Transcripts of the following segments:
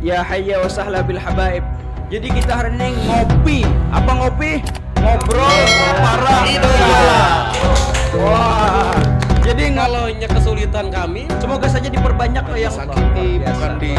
Ya hayya wa sahla bil habaib. Jadi kita hari ini ngopi. Apa ngopi? Ngobrol para idola. Wah. Jadi Kalau kesulitan kami, semoga saja diperbanyak yang sakiti bukan di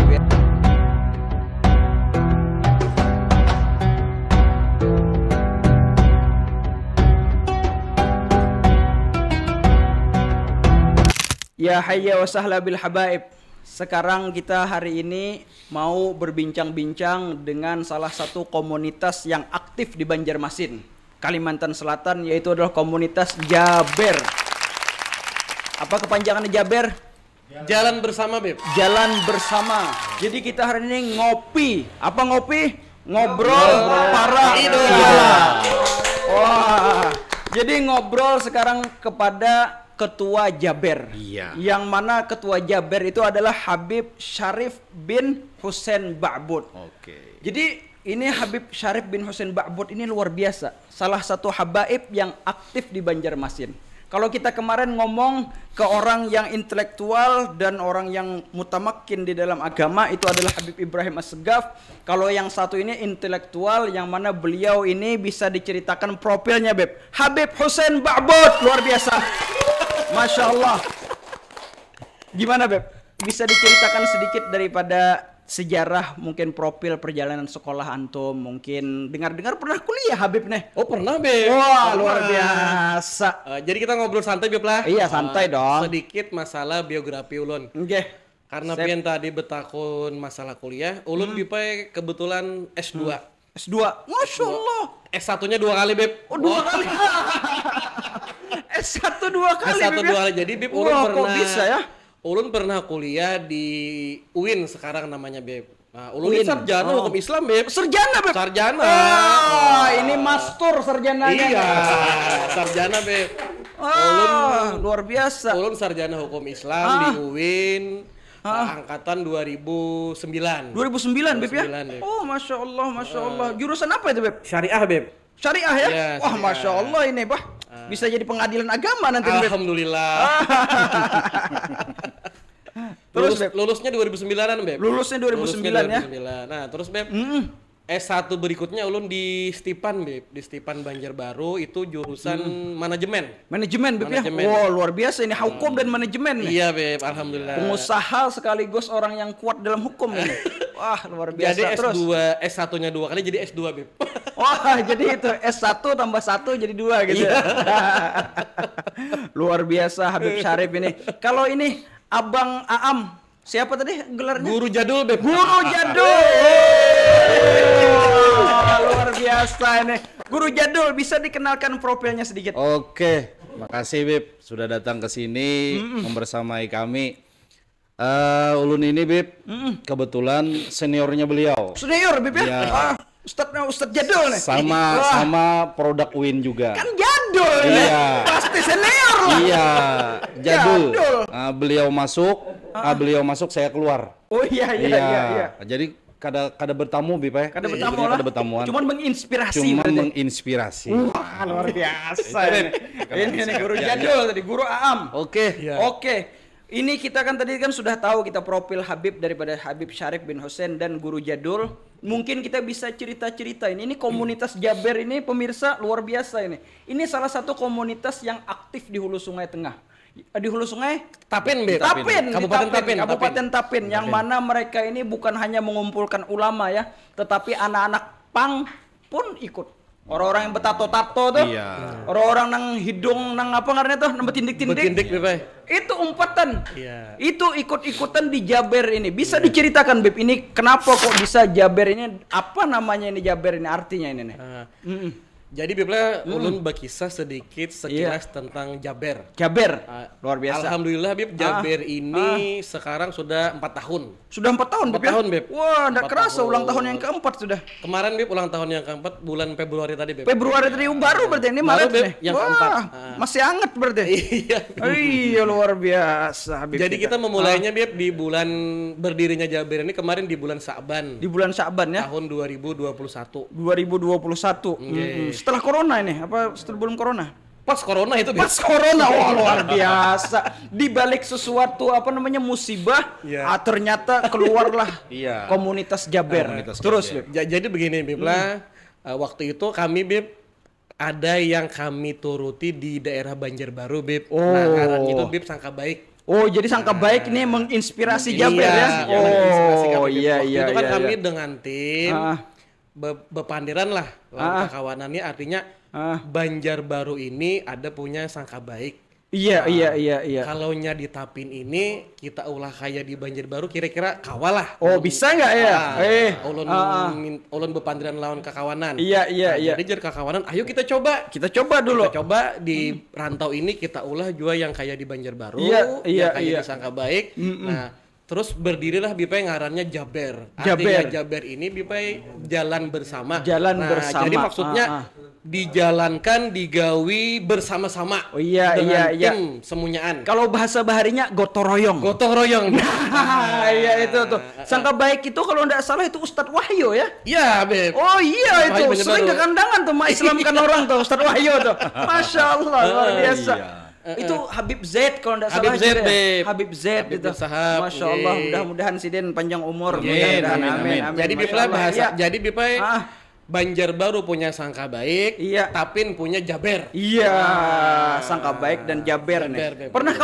Ya hayya wa sahla bil habaib. Sekarang kita hari ini mau berbincang-bincang dengan salah satu komunitas yang aktif di Banjarmasin, Kalimantan Selatan, yaitu adalah komunitas Jaber. Apa kepanjangannya Jaber? jalan bersama, Beb. Jalan bersama. Jadi kita hari ini ngopi. Apa ngopi? Ngobrol para idola. Wah. Jadi ngobrol sekarang kepada Ketua Jaber. Iya. Yang mana Ketua Jaber itu adalah Habib Syarif bin Husain Ba'bud. Oke. Jadi ini Habib Syarif bin Husain Ba'bud ini luar biasa. Salah satu habaib yang aktif di Banjarmasin. Kalau kita kemarin ngomong ke orang yang intelektual dan orang yang mutamakin di dalam agama, itu adalah Habib Ibrahim Assegaf. Kalau yang satu ini intelektual, yang mana beliau ini bisa diceritakan profilnya, Beb. Habib Husain Ba'bud, luar biasa. Masya Allah. Gimana, Beb? Bisa diceritakan sedikit daripada sejarah, mungkin profil perjalanan sekolah antum, mungkin dengar-dengar pernah kuliah Habib nih. Oh, pernah, Beb. Wah, luar biasa. Jadi kita ngobrol santai, Beb lah. Iya, santai dong. Sedikit masalah biografi ulun. Oke. Karena Sip. pian tadi betakun masalah kuliah, ulun bipai kebetulan S2. S2. Masya Allah. S1-nya 2 kali, Beb. Oh, 2 kali. S1 2 kali. S1 Beb, 2 ya? kali. Jadi, Beb, ulun Wah, pernah kok bisa ya? Ulun pernah kuliah di UIN sekarang namanya, Beb. Nah, ulun UIN. ini sarjana Oh. hukum Islam, Beb. Sarjana, Beb. Sarjana. Ah, ini master sarjananya. Iya, sarjana, Beb. Ah, luar biasa. Ulun sarjana hukum Islam di UIN, angkatan 2009. 2009, Beb ya? 2009, Beb. Oh, Masya Allah, Masya Allah. Jurusan apa itu, Beb? Syariah, Beb. Syariah ya? Iya, Wah, syariah. Masya Allah ini, Bah. Bisa jadi pengadilan agama nanti, Beb. Alhamdulillah. Terus, Beb? Lulusnya 2009-an, Beb. Lulusnya 2009 ya? 2009. Nah, terus, Beb. S1 berikutnya ulun di Stipan, Beb. Di Stipan Banjarbaru itu jurusan manajemen. Manajemen, Beb ya? Manajemen. Wow, luar biasa ini. Hukum dan manajemen nih. Iya, Beb. Alhamdulillah. Pengusaha sekaligus orang yang kuat dalam hukum ini. Wah, luar biasa. Jadi Terus. S1-nya 2 kali jadi S2, Beb. Wah, jadi itu S1 tambah 1 jadi 2 gitu. Iya. Luar biasa Habib Syarif ini. Kalau ini Abang Aam, siapa tadi gelarnya? Guru jadul, Beb. Guru Jadul. Luar biasa ini. Guru Jadul, bisa dikenalkan profilnya sedikit? Oke, makasih Bib sudah datang ke sini membersamai kami. Ulun ini Bib, kebetulan seniornya beliau. Senior, Bib ya? Iya. Ustadz Jadul nih. Sama Wah, sama produk UIN juga. kan Jadul ini. Iya. Pasti senior lah. Iya, jadul. Jadul. Beliau masuk, saya keluar. Oh iya. Jadi kada bertamu Bib ya. Kada bertamu Sebenarnya lah. kada bertamuan. Cuman menginspirasi Cuman berarti. menginspirasi. Wah, luar biasa ini guru Jadul tadi, guru Aam. Oke. Iya. Oke. Ini kita kan tadi kan sudah tahu kita profil Habib daripada Habib Syarif bin Husain dan guru Jadul. Mungkin kita bisa cerita-cerita ini komunitas Jaber ini pemirsa luar biasa ini. Ini salah satu komunitas yang aktif di Hulu Sungai Tengah. Di Hulu Sungai Tapin, Beb. Tapin, Kabupaten di Tapin. Kabupaten Tapin, yang mana mereka ini bukan hanya mengumpulkan ulama ya, tetapi anak-anak pang pun ikut. Orang-orang yang betato-tato tuh, Iya. orang-orang nang hidung nang apa ngarannya tuh, nang betindik-tindik. Betindik, Beb. Itu umpatan. Iya. Itu ikut-ikutan di Jaber ini. Bisa diceritakan, Beb, ini kenapa kok bisa Jaber ini, apa namanya ini Jaber ini, artinya ini nih? Jadi Bibla ulun berkisah sedikit sekilas tentang Jaber. Jaber. Ah, Luar biasa. Alhamdulillah Bib, Jaber ini sekarang sudah 4 tahun. Sudah 4 tahun, Beb. 4 ya? tahun, Beb. Wah, enggak 4 kerasa tahun. ulang tahun yang keempat sudah. Kemarin Bib ulang tahun yang keempat bulan Februari tadi Bib. Februari tadi baru berarti ini Baru, Maret Beb, nih. yang Wah, keempat. masih hangat berarti. Iya. Iya, luar biasa Habib. Jadi kita memulainya Bib di bulan berdirinya Jaber ini kemarin di bulan Sa'ban di bulan Sya'ban ya. tahun 2021. 2021. Oke. Setelah corona ini apa sebelum corona? Pas corona itu, Beb. Pas corona, wah luar biasa. Di balik sesuatu musibah, ternyata keluarlah komunitas Jaber. Terus, Beb. Jadi begini, Beb lah. Waktu itu kami, Beb, ada yang kami turuti di daerah Banjarbaru, Beb. Nah, ngarannya itu Beb Sangka Baik. Oh, jadi Sangka Baik ini menginspirasi Jaber ya? Oh, iya. Itu kan kami dengan tim bepandiran lah, kekawanannya artinya Banjarbaru ini ada punya Sangka Baik. Iya. Kalau nya di Tapin ini kita ulah kayak di Banjarbaru kira-kira kawal lah. Oh, bisa nggak ya? Ulun bepandiran lawan kekawanan. Iya. Jadi jadi kekawanan, ayo kita coba. Kita coba dulu. Kita coba di rantau ini kita ulah juga yang kayak di Banjarbaru, yang kayak di Sangka Baik. Nah, terus berdirilah Bipai ngarannya Jaber. Jaber. Artinya Jaber ini Bipai jalan bersama. Jalan bersama. Jadi maksudnya dijalankan, digawi bersama-sama. Oh iya. Tim semunyaan. Kalau bahasa baharinya gotong royong. Gotong royong. Iya itu tuh. Sangka Baik itu kalau enggak salah itu Ustadz Wahyu ya? Iya, Beb. Oh iya itu. Wahyu Sering ke kandangan tuh Islamkan orang tuh Ustadz Wahyu tuh. Masya Allah luar biasa. Itu Habib Z kalau enggak salah. Habib Z, Beb. Habib Z itu. Sahab. Masya Allah, mudah-mudahan si Den panjang umur. Amin. Jadi Bipai bahasa, jadi Bipai Banjarbaru punya Sangka Baik, Tapin punya Jaber. Iya, Sangka Baik dan Jaber nih. Beb. Pernah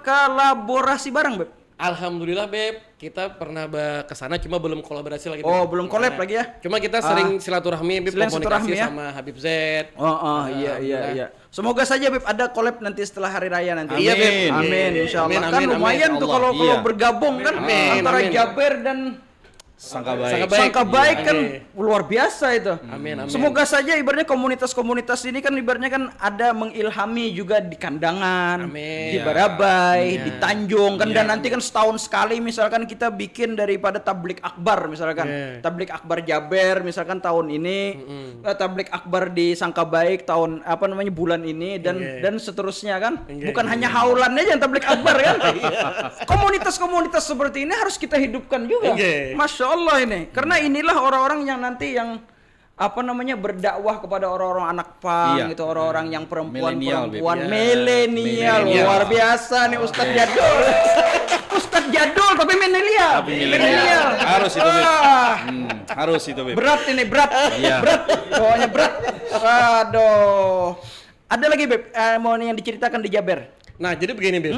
kolaborasi bareng, Beb? Alhamdulillah, Beb, kita pernah kesana cuma belum kolaborasi lagi. Oh, belum collab lagi ya? Cuma kita sering silaturahmi, Beb, komunikasi sama Habib Z. Iya. Semoga saja, Beb, ada collab nanti setelah hari raya nanti. Iya, Beb. Amin, insyaallah. Kan lumayan tuh kalau bergabung kan antara Jaber dan Sangka Baik. Sangka Baik kan luar biasa itu. Amin. Semoga saja ibaratnya komunitas-komunitas ini kan ibaratnya kan ada mengilhami juga di Kandangan, di Barabai, di Tanjung kan dan nanti kan setahun sekali misalkan kita bikin daripada tablik akbar misalkan. Tablik akbar Jaber misalkan tahun ini, tablik akbar di Sangka Baik tahun bulan ini dan seterusnya kan. Bukan hanya haulan aja yang tablik akbar kan. Komunitas-komunitas seperti ini harus kita hidupkan juga. Masya Allah ini, karena inilah orang-orang yang nanti yang berdakwah kepada orang-orang anak pang itu orang-orang yang perempuan milenial luar biasa nih Ustadz Jadul. Ustadz Jadul tapi milenial. Harus itu, Beb. Harus itu, Beb. Berat ini berat. Pokoknya berat. Aduh. Ada lagi, Beb, mau yang diceritakan di Jaber. Nah, jadi begini, Beb.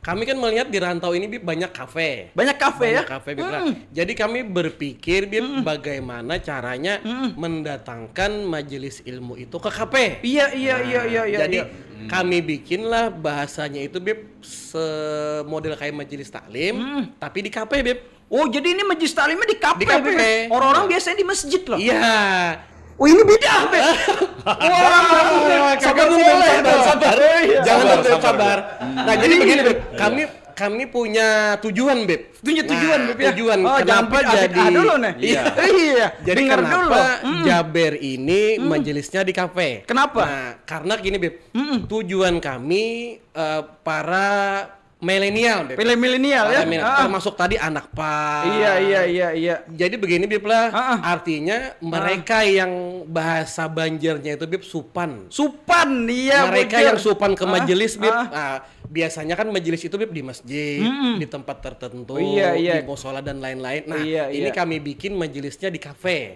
Kami kan melihat di rantau ini, Bib, banyak kafe. Banyak kafe ya? Kafe, Bib. Jadi kami berpikir, Bib, bagaimana caranya mendatangkan majelis ilmu itu ke kafe. Iya. Jadi kami bikinlah bahasanya itu, Bib, semodel kayak majelis taklim, tapi di kafe, Bib. Oh, jadi ini majelis taklimnya di kafe. Orang-orang biasanya di masjid loh. Iya. Oh, ini beda, Beb. Wah, sabar. Jangan sabar. Nah, jadi begini, Beb. Kami punya tujuan, Beb. Tujuan, Beb ya. Tujuan kenapa jadi dulu nih? Iya. Jadi kenapa Jaber ini majelisnya di kafe? Kenapa? Nah, karena gini, Beb. Tujuan kami para milenial, Beb. Milenial ya. Termasuk tadi anak pak. Iya. Jadi begini, Beb lah. Artinya mereka yang bahasa Banjarnya itu, Beb, supan. Iya. Mereka yang supan ke majelis, Beb. Biasanya kan majelis itu, Beb, di masjid, di tempat tertentu, di musola dan lain-lain. Nah, ini kami bikin majelisnya di kafe.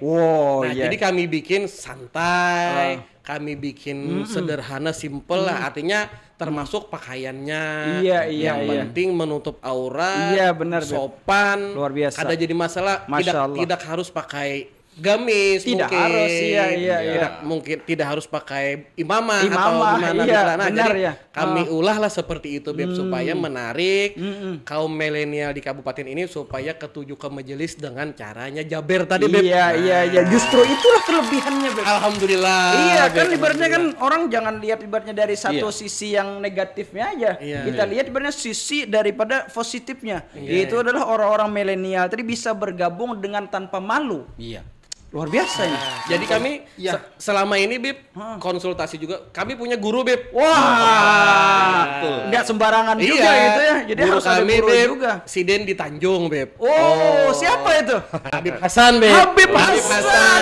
Jadi kami bikin santai, kami bikin sederhana, simple lah. Artinya termasuk pakaiannya, yang penting menutup aura, sopan, luar biasa. Ada jadi masalah, tidak harus pakai gamis, mungkin tidak harus pakai imamah atau gimana. Jadi kami ulahlah seperti itu, Beb, supaya menarik kaum milenial di kabupaten ini supaya ketujuh ke majelis dengan caranya Jaber tadi, Beb. Iya. Justru itulah kelebihannya, Beb. Alhamdulillah. Iya, kan ibaratnya kan orang jangan lihat ibaratnya dari satu sisi yang negatifnya aja. Kita lihat ibaratnya sisi daripada positifnya. Itu adalah orang-orang milenial tadi bisa bergabung dengan tanpa malu. Iya. Luar biasa ya. Jadi kami selama ini, Bib, konsultasi juga. Kami punya guru, Bib. Wah, nggak sembarangan juga gitu ya. Jadi guru harus ada kami, guru Bib, juga. Si Den di Tanjung, Bib. Siapa itu? Habib Hasan, Bib. Habib Hasan.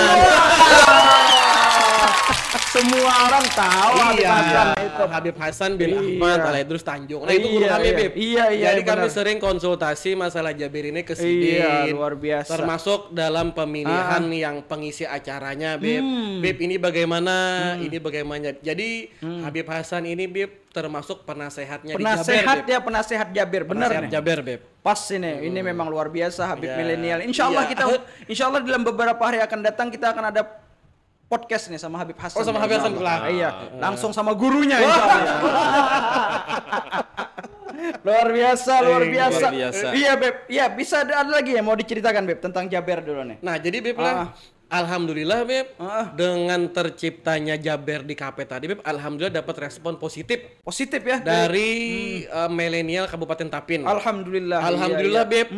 Semua orang tahu Habib Hasan itu. Habib Hasan bin Ahmad Al-Idrus Tanjung. Nah itu guru kami, Bib. Jadi kami sering konsultasi masalah Jabir ini ke Sidin. Iya, luar biasa. Termasuk dalam pemilihan yang pengisi acaranya, Bib. Bib ini bagaimana? Ini bagaimana? Jadi Habib Hasan ini, Bib, termasuk penasehatnya di Jaber. Penasehat Jabir, benar nih. Jaber, Bib. Pas ini memang luar biasa Habib milenial. Insya Allah dalam beberapa hari akan datang kita akan ada podcast nih sama Habib Hasan. Sama Habib Hasan pula. Iya, langsung sama gurunya insya Allah. Luar biasa. Iya, Beb. Iya, bisa ada lagi ya mau diceritakan, Beb, tentang Jaber dulu nih. Nah, jadi Beb lah. Alhamdulillah, Beb, dengan terciptanya Jaber di KP tadi, Beb, alhamdulillah dapat respon positif. Positif ya dari milenial Kabupaten Tapin. Alhamdulillah. Alhamdulillah, Beb.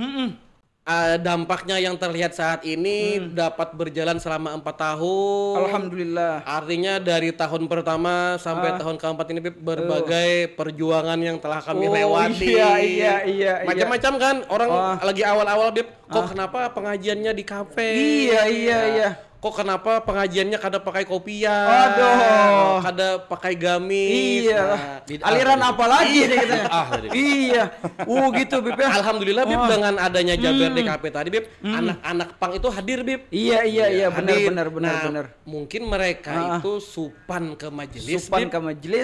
Dampaknya yang terlihat saat ini dapat berjalan selama 4 tahun. Alhamdulillah. Artinya dari tahun pertama sampai tahun keempat ini, Beb, berbagai perjuangan yang telah kami lewati. Iya. Macam-macam kan orang lagi awal-awal, Beb. Kok kenapa pengajiannya di kafe? Iya. Kok kenapa pengajiannya kada pakai kopiah? Aduh. Kada pakai gamis. Iya. Aliran apa lagi nih kita? Iya. Gitu, Bib ya. Alhamdulillah, Bib, dengan adanya Jaber DKP tadi, Bib, anak-anak pang itu hadir, Bib. Iya, benar. Mungkin mereka itu supan ke majelis,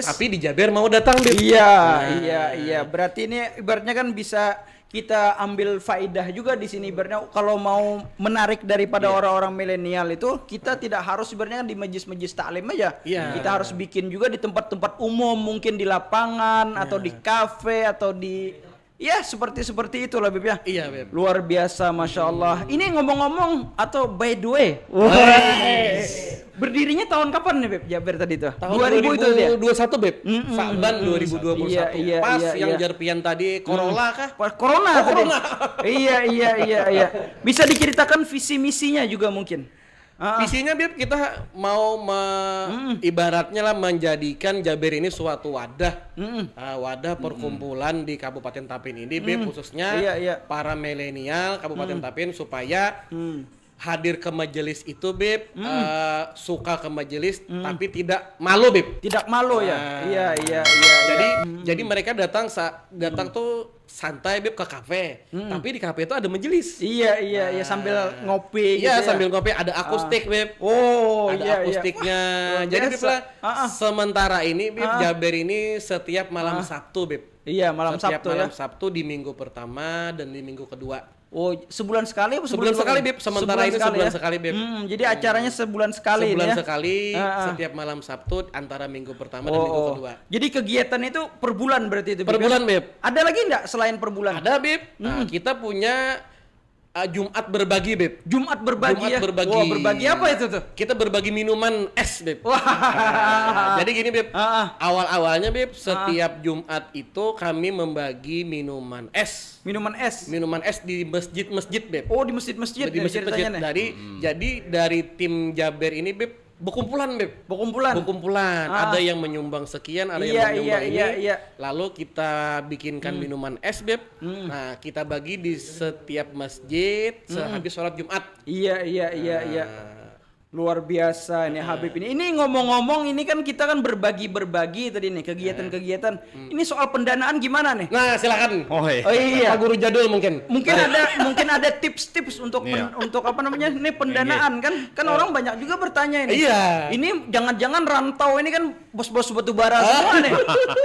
tapi di Jaber mau datang, Bib. Iya. Berarti ini ibaratnya kan bisa kita ambil faidah juga di sini, ibaratnya kalau mau menarik daripada orang-orang milenial itu, kita tidak harus ibaratnya kan di majlis-majlis taklim aja. Kita harus bikin juga di tempat-tempat umum, mungkin di lapangan atau di kafe atau di seperti itulah, Beb ya. Iya, Beb. Luar biasa, Masya Allah. Ini ngomong-ngomong atau by the way, berdirinya tahun kapan nih, Beb? Jaber tadi tuh? Tahun 2021, Beb. Saban 2021. Pas yang Jarpian tadi Corona kah? Corona. Iya. Bisa diceritakan visi misinya juga mungkin. Visinya, Beb, kita mau ibaratnya lah menjadikan Jaber ini suatu wadah, wadah perkumpulan di Kabupaten Tapin ini, Beb, khususnya para milenial Kabupaten Tapin supaya hadir ke majelis itu, Beb, suka ke majelis tapi tidak malu, Beb. Tidak malu ya. Iya. Jadi mereka datang tuh santai, Beb, ke kafe. Tapi di kafe itu ada majelis. Iya, sambil ngopi gitu. Iya, ya. sambil ngopi, ada akustik, Beb. Ada akustiknya. Jadi, Beb, sementara ini, Beb, Jaber ini setiap malam Sabtu, Beb. Iya, malam Sabtu ya. Malam Sabtu di minggu pertama dan di minggu kedua. Oh, sebulan sekali apa sebulan sekali, Beb. Sementara ini sebulan sekali, Beb. Jadi acaranya sebulan sekali sebulan ya. Sekali setiap malam Sabtu antara minggu pertama dan minggu kedua. Jadi kegiatan itu per bulan berarti itu, Beb? Per bulan, Beb. Ada lagi enggak selain per bulan? Ada, Beb. Nah, kita punya Jumat berbagi, Beb. Jumat berbagi. Wah, berbagi apa itu tuh? Kita berbagi minuman es, Beb. Jadi gini, Beb. Awal-awalnya, Beb, setiap Jumat itu kami membagi minuman es. Minuman es di masjid-masjid, Beb. Oh, di masjid-masjid. Di masjid-masjid. Jadi dari tim Jaber ini, Beb, Berkumpulan. Ada yang menyumbang sekian, ada yang menyumbang ini. Lalu kita bikinkan minuman es, Beb. Nah, kita bagi di setiap masjid sehabis sholat Jumat. Iya. Luar biasa ini Habib ini. Ini ngomong-ngomong, ini kan kita kan berbagi tadi nih kegiatan-kegiatan. Ini soal pendanaan gimana nih? Nah, silakan. Oh iya. Pak Guru Jadul mungkin. Mungkin ada tips-tips untuk apa namanya? Ini pendanaan kan orang banyak juga bertanya ini. Iya. Ini jangan-jangan rantau ini kan bos-bos batu bara semua nih.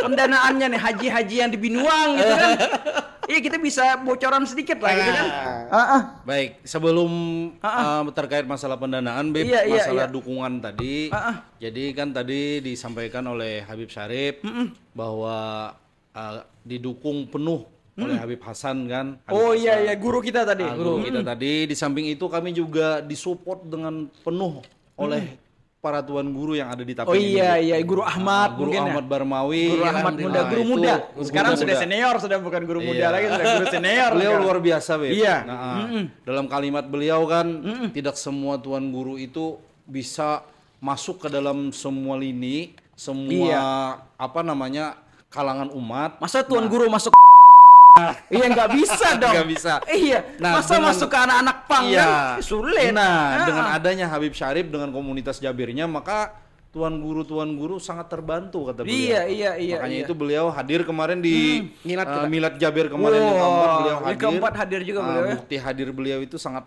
Pendanaannya nih haji-haji yang di Binuang gitu kan. Iya, kita bisa bocoran sedikit lah gitu kan. Baik, sebelum terkait masalah pendanaan, Beb, masalah dukungan tadi. Jadi kan tadi disampaikan oleh Habib Syarif bahwa didukung penuh oleh Habib Hasan kan. Iya, guru kita tadi. Guru kita tadi. Di samping itu kami juga disupport dengan penuh oleh para tuan guru yang ada di Tapin ini. Iya, Guru Ahmad, Guru Ahmad Barmawi, Guru Ahmad muda, guru muda. Sekarang sudah senior, sudah bukan guru muda lagi, sudah guru senior. Beliau luar biasa, Beb. Iya. Dalam kalimat beliau kan, tidak semua tuan guru itu bisa masuk ke dalam semua lini, semua kalangan umat. Masa tuan guru masuk iya, nggak bisa dong. Nggak bisa. Iya. Masa masuk ke anak-anak pang kan sulit. Dengan adanya Habib Syarif dengan komunitas Jabirnya, maka tuan guru sangat terbantu kata beliau. Iya. Makanya itu beliau hadir kemarin di Milad Jaber kemarin yang keempat beliau hadir. Keempat hadir juga beliau. Bukti hadir beliau itu sangat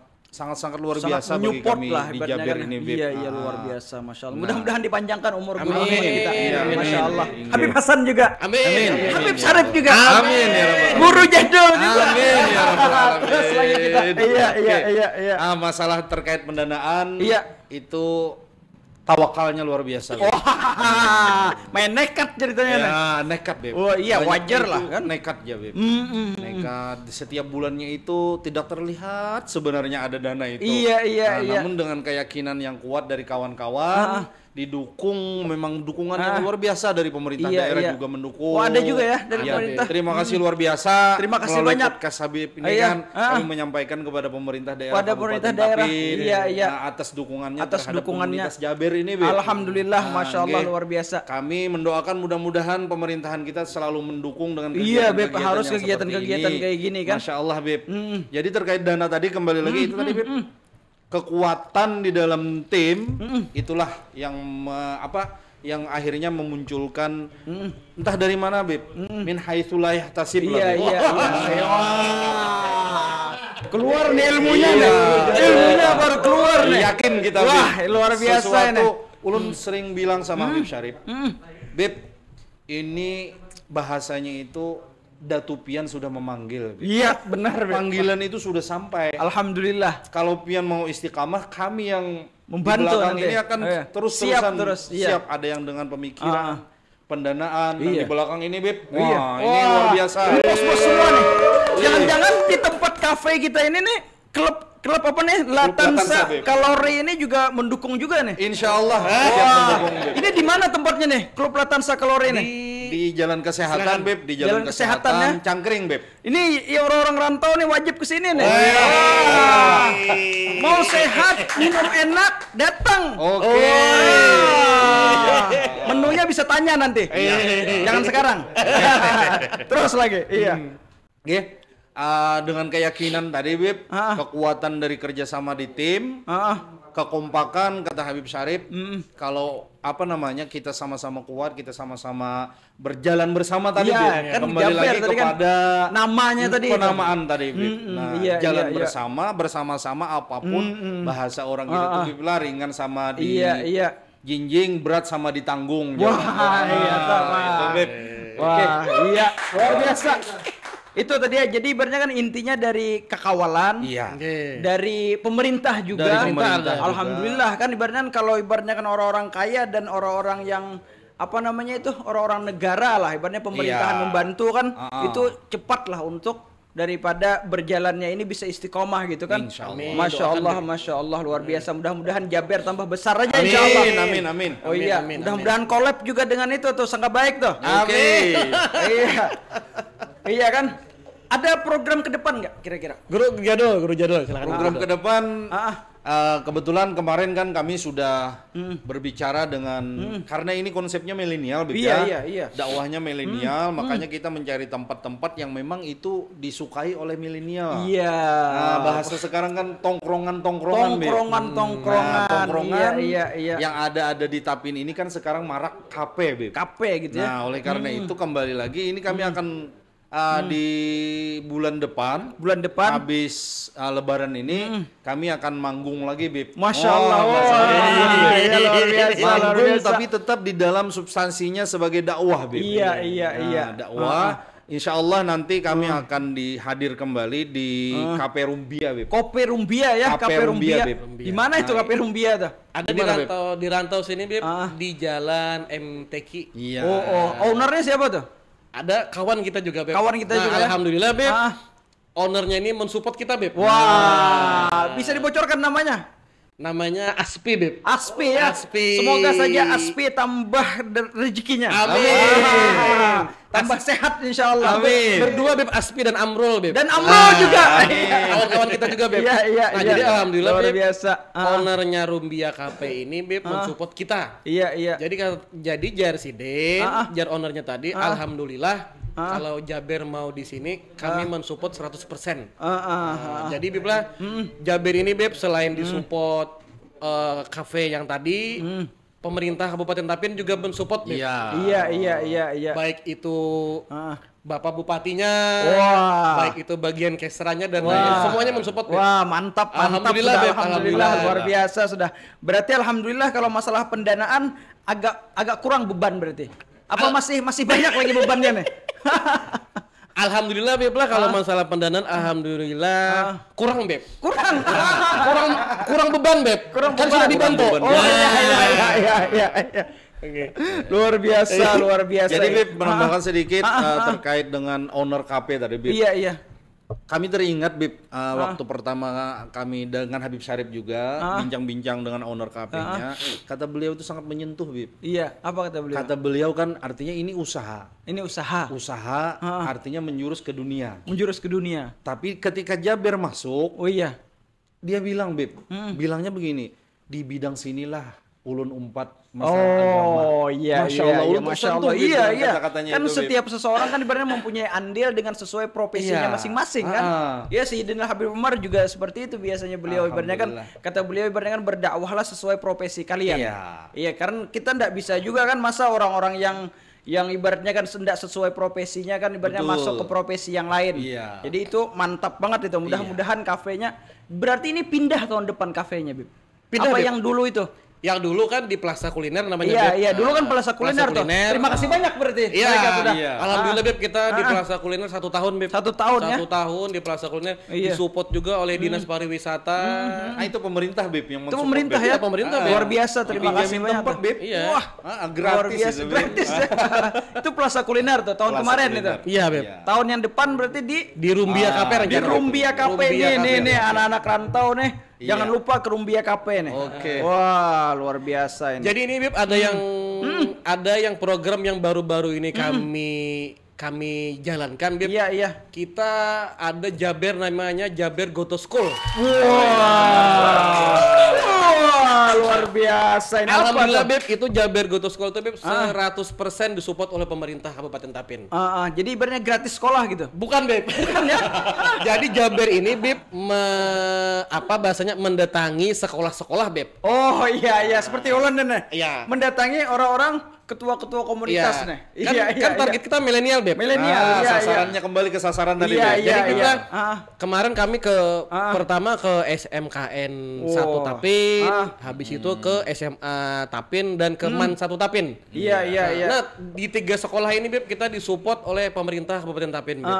luar biasa bagi kami lah, di Jaber ini. Iya, luar biasa, masya Allah. Mudah-mudahan dipanjangkan umur guru kita. Masya Allah. Habib Hasan juga. Amin. Habib Syarif juga. Amin ya Rabbal. Guru Jadul juga. Amin ya Rabbal. Terus lagi kita. Iya. Masalah terkait pendanaan. Iya. Itu tawakalnya luar biasa. Main nekat ceritanya. Ya, nekat, Beb. Oh iya, wajar lah kan. Nekat ya, Beb. Nekat. Setiap bulannya itu tidak terlihat sebenarnya ada dana itu. Iya. Namun dengan keyakinan yang kuat dari kawan-kawan, didukung, memang dukungan yang luar biasa dari pemerintah daerah juga mendukung. Oh, ada juga ya dari pemerintah. Terima kasih luar biasa. Terima kasih banyak. Podcast Habib ini kan kami menyampaikan kepada pemerintah daerah. Pada pemerintah daerah. Iya. Atas dukungannya atas terhadap dukungannya komunitas Jaber ini, Beb. Alhamdulillah, masya Allah luar biasa. Kami mendoakan mudah-mudahan pemerintahan kita selalu mendukung dengan kegiatan-kegiatan harus kegiatan-kegiatan kayak gini kan. Masya Allah, Beb. Jadi terkait dana tadi kembali lagi itu tadi, Beb. Kekuatan di dalam tim itulah yang yang akhirnya memunculkan entah dari mana, Beb. Min haitsu la yahtasib. Iya. Keluar nih ilmunya nih. Ilmunya baru keluar nih. Yakin kita, Beb. Wah, luar biasa ini. Ulun sering bilang sama Habib Syarif, Beb, ini bahasanya itu Datu Pian sudah memanggil. Iya, benar. Panggilan itu sudah sampai. Alhamdulillah. Kalau Pian mau istiqamah, kami yang membantu di belakang ini akan terus-terusan siap. Ada yang dengan pemikiran, pendanaan, dan di belakang ini, Beb. Wah, ini luar biasa. Bos-bos semua nih. Jangan-jangan di tempat kafe kita ini nih, klub apa nih? Latansa Kalori ini juga mendukung juga nih. Insya Allah. Mendukung, Beb. Ini di mana tempatnya nih? Klub Latansa Kalori ini? Di Jalan Kesehatan, Beb. Di Jalan Kesehatan ya? Cangkring, Beb. Ini ya orang-orang rantau nih wajib kesini nih. Mau sehat, minum enak, datang. Oke. Menunya bisa tanya nanti. Jangan sekarang. Terus lagi. Iya. Dengan keyakinan tadi, Beb, kekuatan dari kerjasama di tim, kekompakan kata Habib Syarif, kalau kita sama-sama kuat, kita sama-sama berjalan bersama tadi, Beb. Kan Kembali lagi kepada namanya tadi, penamaan tadi, Beb. Jalan bersama-sama apapun bahasa orang kita tuh, Beb, lah ringan sama di jinjing, berat sama ditanggung. Wah, Beb. Iya, luar biasa. Itu tadi ya, jadi ibaratnya kan intinya dari kekawalan, dari pemerintah juga. Alhamdulillah kan ibaratnya kalau ibaratnya kan orang-orang kaya dan orang-orang yang orang-orang negara lah, ibaratnya pemerintahan membantu kan, itu cepat lah untuk daripada berjalannya ini bisa istiqomah gitu kan. Masya Allah luar biasa. Mudah-mudahan Jaber tambah besar aja insya Allah. Amin. Oh iya, mudah-mudahan collab juga dengan itu tuh sangat baik tuh. Amin. Iya kan? Ada program ke depan nggak kira-kira? Guru jadul silakan. Program ke depan kebetulan kemarin kan kami sudah berbicara dengan karena ini konsepnya milenial, Iya. Dakwahnya milenial, makanya kita mencari tempat-tempat yang memang itu disukai oleh milenial. Iya. Bahasa sekarang kan tongkrongan. Iya. Yang ada di Tapin ini kan sekarang marak kafe, Beb. Kafe gitu ya. Nah, oleh karena itu kembali lagi ini kami akan di bulan depan habis Lebaran ini kami akan manggung lagi, Beb. Masya Allah. Manggung tapi tetap di dalam substansinya sebagai dakwah, Beb. Iya. Dakwah. Insya Allah nanti kami akan dihadir kembali di Kafe Rumbia, Beb. Kafe Rumbia ya, Kafe Rumbia. Di mana itu Kafe Rumbia tuh? Ada di rantau sini, Beb. Di Jalan MTQ. Iya. Ownernya siapa tuh? Ada kawan kita juga, Beb. Ya? Alhamdulillah, Beb. Ownernya ini mensupport kita, Beb. Wah, bisa dibocorkan namanya? Namanya Aspi, Beb. Aspi ya. Semoga saja Aspi tambah rezekinya. Amin. Tambah sehat insya Allah. Amin. Berdua, Beb, Aspi dan Amrul, Beb. Dan Amrul juga. Kawan-kawan kita juga, Beb. Iya. Jadi alhamdulillah, luar Beb. biasa. Ownernya Rumbia Cafe ini, Beb, mensupport kita. Iya. Jadi jar jar ownernya tadi, alhamdulillah. Kalau Jaber mau di sini, kami mensupport 100%. Jadi, Beb lah, Jaber ini, Beb, selain disupport kafe yang tadi, pemerintah Kabupaten Tapin juga mensupport Beb. Iya. Baik itu Bapak Bupatinya, baik itu bagian keserannya dan semuanya mensupport. Wah, mantap. Alhamdulillah, luar biasa sudah. Berarti alhamdulillah kalau masalah pendanaan agak kurang beban berarti. Apa masih banyak lagi bebannya nih? Alhamdulillah Beb lah kalau masalah pendanaan alhamdulillah kurang Beb. Kurang beban Beb. Kan sudah dibantu. Iya. Okay. Luar biasa. Jadi Beb menambahkan sedikit terkait dengan owner cafe tadi Beb. Iya. Kami teringat Beb waktu pertama kami dengan Habib Syarif juga bincang-bincang dengan owner cafe-nya, kata beliau itu sangat menyentuh Beb. Iya, apa kata beliau? Kata beliau kan artinya ini usaha. Usaha artinya menjurus ke dunia. Tapi ketika Jaber masuk, dia bilang Beb, bilangnya begini, di bidang sinilah ulun umpat masalah agama. Masya Allah. Iya. Kan setiap seseorang kan ibaratnya mempunyai andil dengan sesuai profesinya masing-masing kan. Ya Sayyidina Habib Umar juga seperti itu biasanya beliau ibaratnya kan, kata beliau ibaratnya kan berdakwahlah sesuai profesi kalian. Iya, karena kita ndak bisa juga kan masa orang-orang yang ibaratnya kan tidak sesuai profesinya kan ibaratnya masuk ke profesi yang lain. Jadi itu mantap banget itu. Mudah-mudahan kafenya berarti ini pindah tahun depan kafenya, Bib. Apa yang dulu itu? Yang dulu kan di Plaza Kuliner namanya. Iya, dulu kan Plaza Kuliner tuh. Terima kasih banyak berarti. Iya. Alhamdulillah Beb, kita di Plaza Kuliner 1 tahun Beb. 1 tahun ya. 1 tahun di Plaza Kuliner disupport juga oleh Dinas Pariwisata. Itu pemerintah Beb yang itu pemerintah ya. Pemerintah Beb. Luar biasa, terima kasih banyak tempat Beb. Wah, gratis. Itu Plaza Kuliner tuh tahun kemarin itu. Iya Beb. Tahun yang depan berarti di Rumbia Cafe. Di Rumbia Cafe nih anak-anak rantau nih. Jangan lupa ke Rumbia Cafe nih. Wah, luar biasa ini. Jadi ini Bib ada yang program yang baru-baru ini kami jalankan Bib. Iya. Kita ada Jaber namanya Jaber Goto School. Wah, luar biasa ini. Alhamdulillah Bib, itu Jaber Goto School itu Bib 100% disupport oleh pemerintah Kabupaten Tapin. Jadi ibaratnya gratis sekolah gitu. Bukan Bib. Jadi Jaber ini Bib bahasanya mendatangi sekolah-sekolah Bib. Oh iya seperti Holland nih. Iya. Mendatangi orang-orang ketua-ketua komunitas nih. Kan target kita milenial Beb. Sasarannya kembali ke sasaran tadi Beb. Jadi kita kemarin kami pertama ke SMKN 1 Tapin, habis itu ke SMA Tapin dan ke MAN 1 Tapin. Iya. Nah, di 3 sekolah ini Beb kita disupport oleh pemerintah Kabupaten Tapin Beb.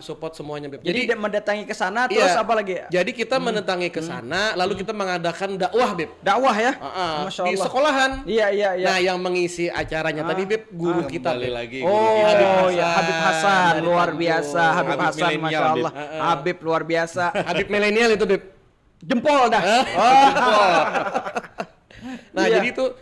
Support semuanya Beb. Jadi mendatangi ke sana terus apa lagi? Jadi kita mendatangi ke sana lalu kita mengadakan dakwah Beb. Dakwah ya? Masya Allah. Di sekolahan. Iya. Nah, yang mengisi acaranya tadi Beb guru kita lagi. Habib Hasan luar biasa. Habib Hasan Masya Allah. Habib luar biasa. Habib milenial itu Beb. Jempol dah. Jempol. Nah jadi itu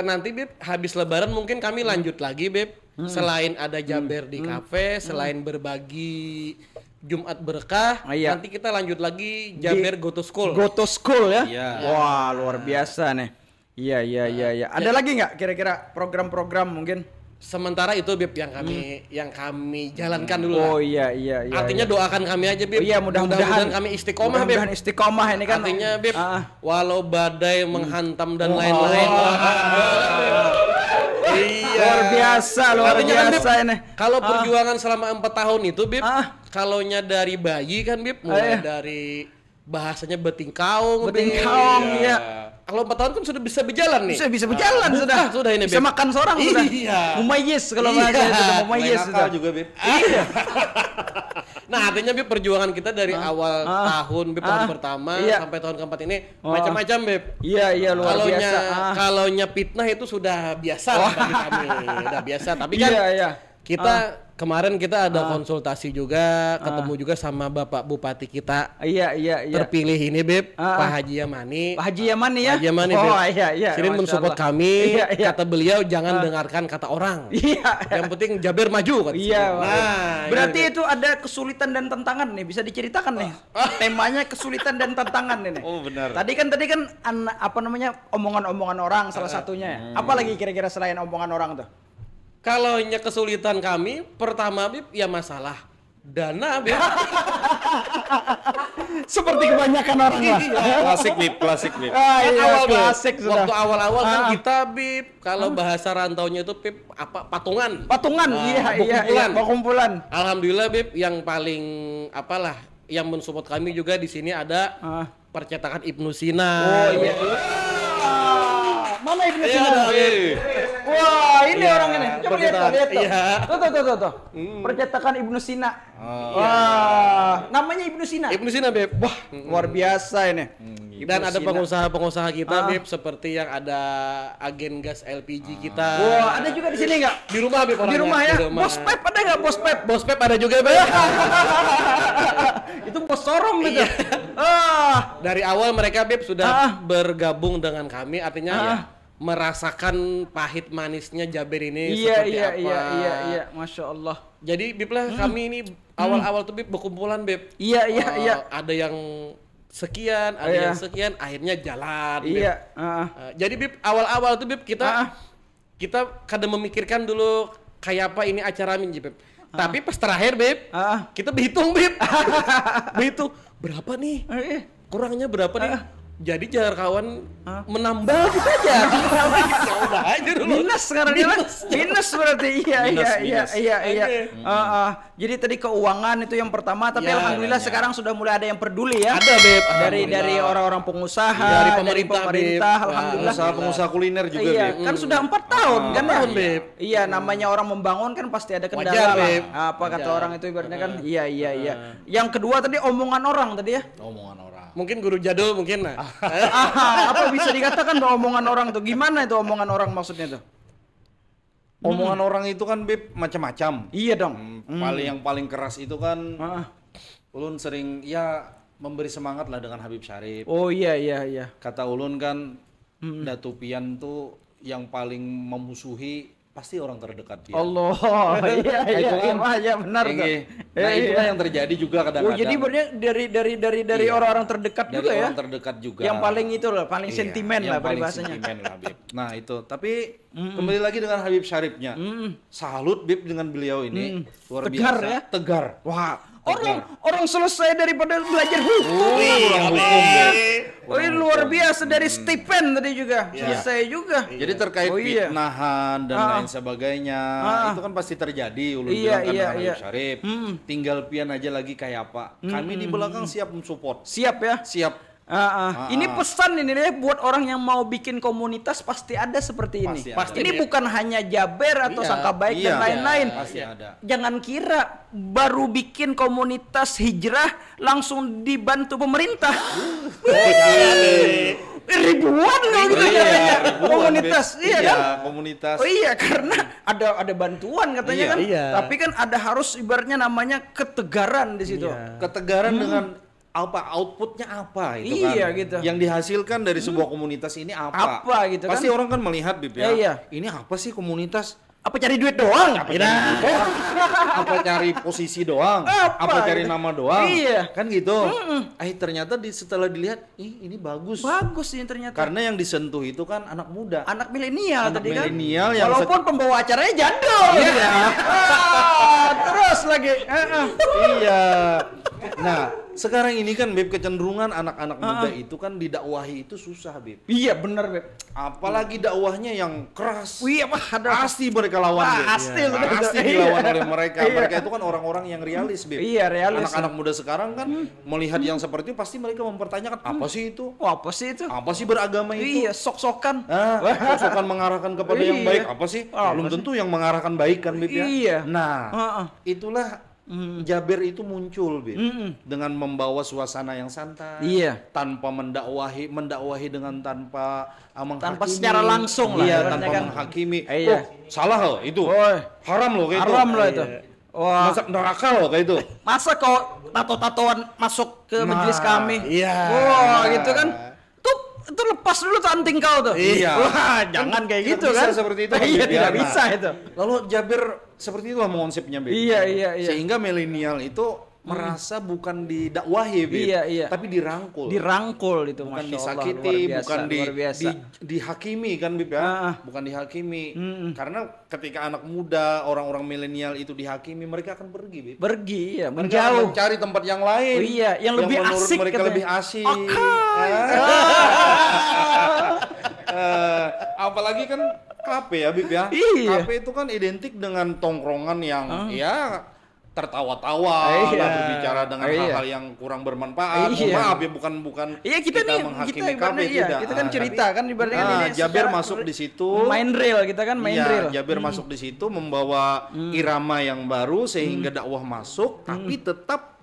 nanti Beb habis Lebaran mungkin kami lanjut lagi Beb. Selain ada Jaber di kafe, selain berbagi Jumat berkah, nanti kita lanjut lagi Jaber Goto School. Goto School ya? Wah luar biasa nih. Iya. Ada lagi nggak kira-kira program-program mungkin? Sementara itu Beb yang kami jalankan dulu. Oh iya. Artinya doakan kami aja Beb. Iya mudah-mudahan kami istiqomah Beb. Mudah-mudahan istiqomah ini kan. Artinya Beb, walau badai menghantam dan lain-lain. Luar biasa ini. Kalau perjuangan selama 4 tahun itu Beb, kalaunya dari bayi kan Beb, mulai dari bahasanya beting kaung, ya. Kalau 4 tahun kan sudah bisa berjalan nih. Bisa berjalan sudah ini bisa Beb. Makan seorang sudah. Mumayyiz kalau bahasa itu mumayyiz sudah juga Beb. Iya. Nah, artinya Beb perjuangan kita dari awal tahun Beb tahun pertama sampai tahun keempat ini macam-macam Beb. Iya luar biasa. Kalaunya fitnah itu sudah biasa bagi kami. Udah biasa, tapi kan kita kemarin kita ada konsultasi juga, ketemu juga sama Bapak Bupati kita. Iya. Terpilih ini Beb, Pak Haji Yamani. Pak Haji Yamani ya? Pak Haji Yamani Beb. Iya. Sering mensupport kami. Kata beliau jangan dengarkan kata orang. Iya. Yang penting Jaber maju kata. Iya. Berarti itu ada kesulitan dan tantangan nih, bisa diceritakan nih. Temanya kesulitan dan tantangan nih. Oh benar. Tadi kan omongan-omongan orang salah satunya ya. Apa lagi kira-kira selain omongan orang tuh? Kalau kesulitan kami, pertama Bib, ya masalah dana Bib. Seperti kebanyakan orang lah. Klasik Bib. Iya, klasik sudah. Waktu awal-awal kan kita Bib, kalau bahasa rantaunya itu Bib patungan. Iya, kumpulan. Alhamdulillah Bib, yang paling yang mensupport kami juga di sini ada percetakan Ibnu Sina. Oh iya. Mana Ibnu Sina? Wah, ini orang ini. Coba lihat tuh. Iya. Tuh. Percetakan Ibnu Sina. Wah, namanya Ibnu Sina. Ibnu Sina, Beb. Wah, luar biasa ini. Dan ada pengusaha-pengusaha kita, Beb, seperti yang ada agen gas LPG kita. Wah, ada juga di sini enggak? Di rumah, Beb, orangnya. Di rumah ya. Bos Pep ada enggak, Bos Pep? Bos Pep ada juga, Beb. Itu bos sorong gitu. Dari awal mereka, Beb, sudah bergabung dengan kami, artinya ya merasakan pahit manisnya Jaber ini seperti apa. Iya, Masya Allah. Jadi Bib lah kami ini awal-awal tuh Bib berkumpulan Bib. Iya. Ada yang sekian, ada yang sekian, akhirnya jalan. Iya. Jadi Bib awal-awal tuh Bib kita kadang memikirkan dulu kayak apa ini acara Minji Bib. Tapi pas terakhir Bib, kita berhitung Bib. Berhitung berapa nih? Kurangnya berapa nih? Jadi jar kawan menambah kita aja. Ya udah aja dulu. Minus sekarang minus berarti. Iya. Jadi tadi keuangan itu yang pertama, tapi alhamdulillah sekarang sudah mulai ada yang peduli ya. Ada Beb. Dari orang-orang pengusaha, dari pemerintah, alhamdulillah. Pengusaha kuliner juga Iya, Beb. kan sudah 4 tahun kan ya. Beb. Iya, namanya orang membangun kan pasti ada kendala Wajar, lah. Beb. Apa kata orang itu ibaratnya kan? Iya. Yang kedua tadi omongan orang tadi ya. Omongan orang. Mungkin guru jadul mungkin lah. Apa bisa dikatakan omongan orang tuh? Gimana itu omongan orang maksudnya tuh? Omongan orang itu kan Beb macam-macam. Iya dong. Yang paling keras itu kan Ulun sering ya memberi semangat lah dengan Habib Syarif. Oh iya. Kata Ulun kan Datu Pian tuh yang paling memusuhi pasti orang terdekat dia. Allah. Iya benar tuh. Nah, itulah yang terjadi juga kadang-kadang. Oh, jadi sebenarnya dari orang-orang terdekat dari juga ya. Orang terdekat juga. Yang paling itu loh, paling sentimen lah peribahasanya. Bib. Nah, itu. Tapi kembali lagi dengan Habib Syarifnya. Salut Bib dengan beliau ini. Luar tegar biasa. Ya. Tegar. Wah, orang selesai daripada belajar hukum. Luar biasa dari stipend tadi juga. Selesai juga. Jadi terkait fitnahan dan lain sebagainya, itu kan pasti terjadi ulun bilang kan dengan Habib Syarif. Tinggal pian aja lagi kayak apa. Kami di belakang siap mensupport. Siap ya? Siap. Ini pesan ini deh buat orang yang mau bikin komunitas pasti ada seperti ini. Pasti ini bukan hanya Jaber atau Sangka Baik dan lain-lain. Pasti ada. Jangan kira baru bikin komunitas hijrah langsung dibantu pemerintah. Ribuan loh gitu komunitas. Iya kan? Komunitas. Oh iya, karena ada bantuan katanya kan. Tapi kan ada harus ibaratnya namanya ketegaran di situ. Ketegaran dengan apa outputnya apa itu kan gitu. Yang dihasilkan dari sebuah komunitas ini apa gitu pasti kan? Orang kan melihat Bib ya. Ini apa sih komunitas? Apa cari duit doang? Apa cari posisi doang? Apa cari nama doang? Kan gitu. Ternyata setelah dilihat, ini bagus ini ternyata. Karena yang disentuh itu kan anak muda, anak milenial tadi kan. Yang walaupun pembawa acaranya jadul. Terus lagi. Iya. Nah, sekarang ini kan Beb kecenderungan anak-anak muda itu kan didakwahi itu susah Beb. Iya benar Beb. Apalagi dakwahnya yang keras. Pasti mereka lawan Beb. Pasti dilawan oleh mereka. Mereka itu kan orang-orang yang realis Beb. Iya realis. Anak-anak muda sekarang kan melihat yang seperti itu pasti mereka mempertanyakan apa sih itu? Apa sih itu? Apa sih beragama itu? Iya sok-sokan. Sok-sokan mengarahkan kepada yang baik. Apa sih? Belum tentu yang mengarahkan baik kan Beb ya. Iya. Nah, itulah Jaber itu muncul Bib, dengan membawa suasana yang santai, tanpa mendakwahi dengan tanpa menghakimi, secara langsung lah, tanpa menghakimi. Salah loh itu, haram loh kayak itu. Haram loh itu. Wah, masuk neraka loh kayak itu. Masa kok tato-tatoan masuk ke majelis kami? Iya. Gitu kan? Itu lepas dulu tuh anting kau tuh. Wah, jangan kayak gitu kan. Seperti itu. Bisa itu. Lalu Jaber seperti itulah konsepnya Beb. Iya. Sehingga milenial itu merasa bukan didakwahi, Bib, tapi dirangkul. Dirangkul itu, bukan disakiti, bukan dihakimi kan, Bib ya, bukan dihakimi. Karena ketika anak muda, orang-orang milenial itu dihakimi, mereka akan pergi, Bib. Pergi, ya, menjauh, mencari tempat yang lain, yang lebih menurut asik, mereka lebih asik. Apalagi kan kafe ya, Bib ya. Kafe itu kan identik dengan tongkrongan yang ya tertawa-tawa, berbicara dengan hal-hal yang kurang bermanfaat. Maaf ya, bukan kita menghakimi kafe, tidak. Kita kan cerita kan ibaratnya ini. Jaber masuk di situ. Main real, kita kan main real. Jaber masuk di situ membawa irama yang baru sehingga dakwah masuk, tapi tetap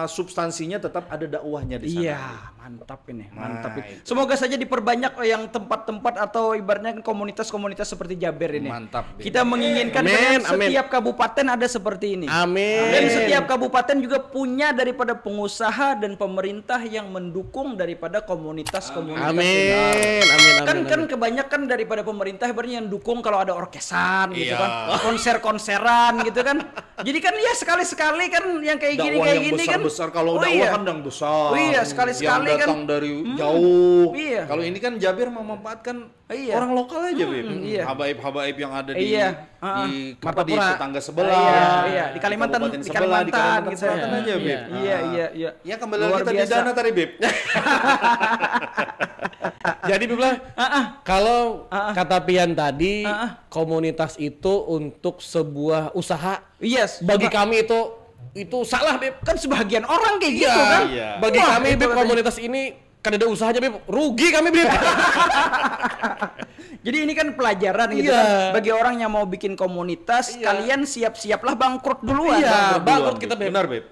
substansinya tetap ada dakwahnya di sana. Iya, mantap ini, mantap. Semoga saja diperbanyak yang tempat-tempat atau ibaratnya komunitas-komunitas seperti Jaber ini. Mantap. Kita menginginkan setiap kabupaten ada seperti ini. Amin. Dan setiap kabupaten juga punya daripada pengusaha dan pemerintah yang mendukung daripada komunitas-komunitas. Amin. Kan kebanyakan daripada pemerintah ibaratnya yang dukung kalau ada orkesan gitu kan, konser-konseran gitu kan. Jadi kan ya sekali-sekali kan yang kayak gini besar-besar kan, kalau dakwah kan yang besar. Sekali-sekali yang datang dari jauh. Kalau ini kan Jaber memanfaatkan orang lokal aja, Bib. Habaib-habaib yang ada di tetangga sebelah. Di Kalimantan gitu aja, Bib. Iya. Ya kembali lagi tadi dana tadi, Bib. Jadi Bib lah, kalau kata Pian tadi, komunitas itu untuk sebuah usaha. Bagi kami itu salah, Bib. Kan sebagian orang kayak gitu kan. Bagi kami, Bib, komunitas ini kan ada usahanya, Bib. Rugi kami, Bib. Jadi ini kan pelajaran gitu kan. Bagi orang yang mau bikin komunitas, kalian siap-siaplah bangkrut duluan. Bangkrut kita, Bib. Benar, Bib.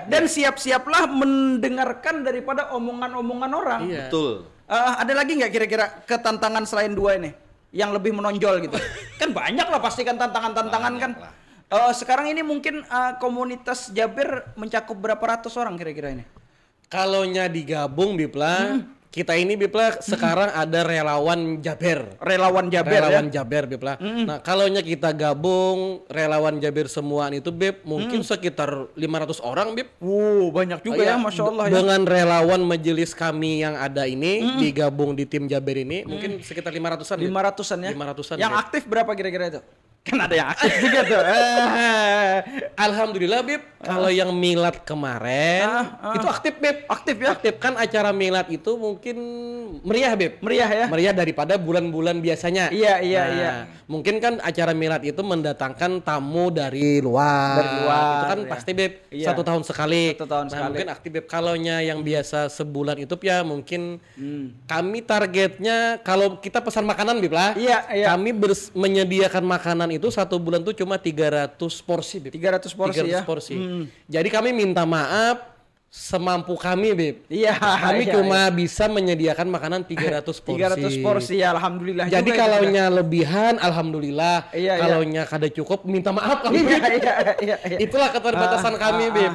Dan siap-siaplah mendengarkan daripada omongan-omongan orang. Betul. Ada lagi nggak kira-kira ketantangan selain dua ini yang lebih menonjol gitu? Kan banyak lah pasti kan tantangan-tantangan kan. Sekarang ini mungkin komunitas Jaber mencakup berapa ratus orang kira-kira ini? Kalaunya digabung, Bib lah, kita ini, Bib lah, sekarang ada relawan Jaber. Relawan Jaber, Bib lah. Nah, kalaunya kita gabung relawan Jaber semuaan itu, Bib, mungkin sekitar 500 orang, Bib. Banyak juga ya, Masya Allah ya. Dengan relawan majelis kami yang ada ini, digabung di tim Jaber ini, mungkin sekitar 500-an. 500-an ya? 500-an. Yang aktif berapa kira-kira itu? Kan ada yang aktif juga tuh. Alhamdulillah, Bib. Kalau yang milad kemarin itu aktif, Bib. Aktif ya? Aktif kan, acara milad itu mungkin meriah, Bib. Meriah ya? Meriah daripada bulan-bulan biasanya. Iya. Mungkin kan acara milad itu mendatangkan tamu dari luar. Itu kan pasti, Bib. 1 tahun sekali. Mungkin aktif, Bib. Kalaunya yang biasa sebulan itu ya mungkin kami targetnya kalau kita pesan makanan, Bib lah. Kami menyediakan makanan itu 1 bulan tuh cuma 300 porsi, Bib. 300 porsi. Jadi kami minta maaf semampu kami, Bib. Kami cuma bisa menyediakan makanan 300 porsi. 300 porsi ya, alhamdulillah. Jadi kalaunya lebihan, alhamdulillah. Kalaunya kada cukup, minta maaf kami, Bib. Itulah keterbatasan kami, Bib.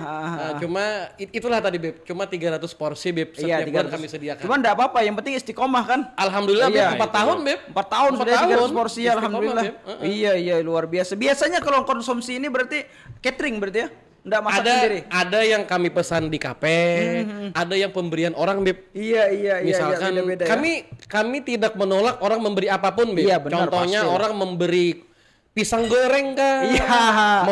Cuma itulah tadi, Bib. Cuma 300 porsi, Bib. Setiap bulan kami sediakan. Cuman enggak apa-apa, yang penting istiqomah kan. Alhamdulillah, Bib. 4 tahun, Bib. 4 tahun sudah 300 porsi, alhamdulillah. Iya, luar biasa. Biasanya kalau konsumsi ini berarti catering berarti ya? Nggak masak sendiri? Ada yang kami pesan di kafe, ada yang pemberian orang, Bib. Iya. Misalkan beda-beda, kami tidak menolak orang memberi apapun, Bib. Contohnya pasti. Orang memberi pisang goreng kah?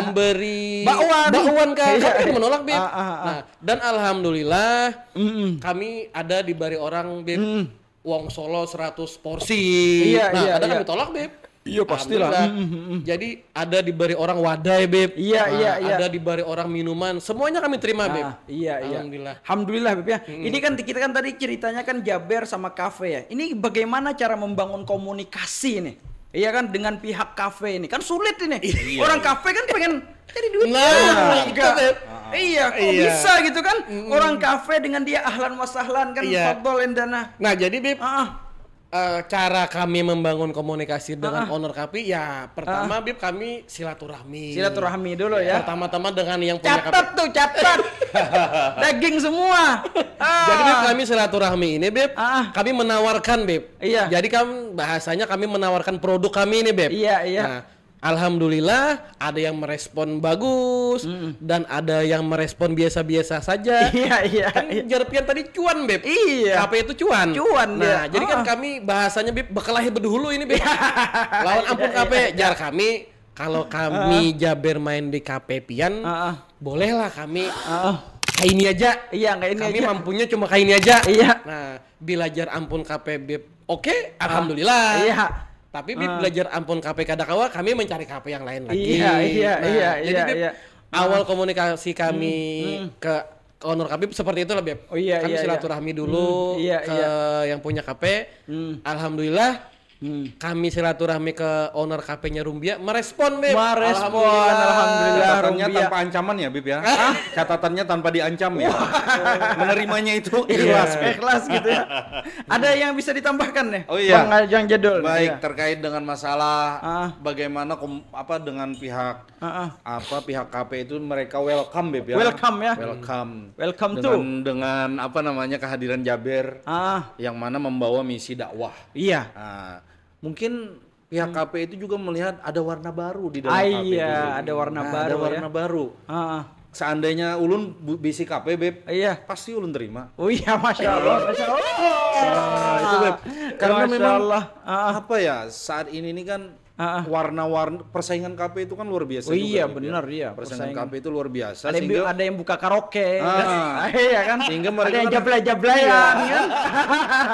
Memberi bakwan kah? Kami tidak menolak, Bib. Nah, dan alhamdulillah kami ada diberi orang, Bib. Wong Solo 100 porsi. Ada kami tolak, Bib. Iya pastilah. Jadi ada diberi orang wadai, Beb. Iya. Ada diberi orang minuman. Semuanya kami terima, Beb. Iya. Alhamdulillah, Beb ya. Ini kan kita kan tadi ceritanya kan Jaber sama kafe ya. Ini bagaimana cara membangun komunikasi nih? Iya kan dengan pihak kafe ini. Kan sulit ini. Orang kafe kan pengen cari duit. Kok bisa gitu kan? Orang kafe dengan dia ahlan wa sahlan kan fadhol endana. Nah, jadi, Beb, cara kami membangun komunikasi dengan owner kafe ya pertama, Bib, kami silaturahmi dulu ya. Pertama-tama dengan yang punya catat daging semua. Jadi, Bib, kami silaturahmi ini, Bib, kami menawarkan, Bib. Jadi bahasanya kami menawarkan produk kami ini, Bib. Iya. Nah, Alhamdulillah ada yang merespon bagus dan ada yang merespon biasa-biasa saja. Iya. Kan Jar Pian tadi cuan, Beb. Iya. KP itu cuan. Nah, jadi kan kami bahasanya, Beb, bekelahi berdahulu ini, Beb. Lawan ampun KP. Jar kami kalau kami Jaber main di KP Pian, bolehlah kami kayak ini aja. Iya, kayak ini kami aja. mampunya cuma kayak ini aja. Iya. Nah, bila Jar ampun KP, Beb, oke, alhamdulillah. Iya. Tapi Bib belajar ampun KP Kadakawa, kami mencari KP yang lain lagi. Iya. Bib, awal komunikasi kami ke owner KP seperti itu lah, Beb. Kami silaturahmi dulu ke yang punya KP. Alhamdulillah kami silaturahmi ke owner KP-nya Rumbia, merespon, Beb. Alhamdulillah. Catatannya tanpa ancaman ya, Bib ya. Catatannya tanpa diancam ya. Menerimanya itu ikhlas gitu ya. Ada yang bisa ditambahkan nih? Oh iya. Bang Ajang Jadul. Baik, terkait dengan masalah bagaimana dengan pihak pihak KP itu mereka welcome, Bib ya. Welcome ya. Welcome dengan apa namanya kehadiran Jaber yang mana membawa misi dakwah. Iya. Mungkin pihak KP itu juga melihat ada warna baru di dalam KP itu. Iya, ada warna baru. Ada warna baru. Seandainya Ulun bisi KP, Beb, pasti Ulun terima. Oh iya, Masya Allah. Itu, Beb. Karena memang apa ya, saat ini kan warna-warna persaingan KP itu kan luar biasa juga. Iya, benar ya. Persaingan KP itu luar biasa. Ada yang buka karaoke. Iya kan. Sehingga mereka ada yang jablay-jablayan kan.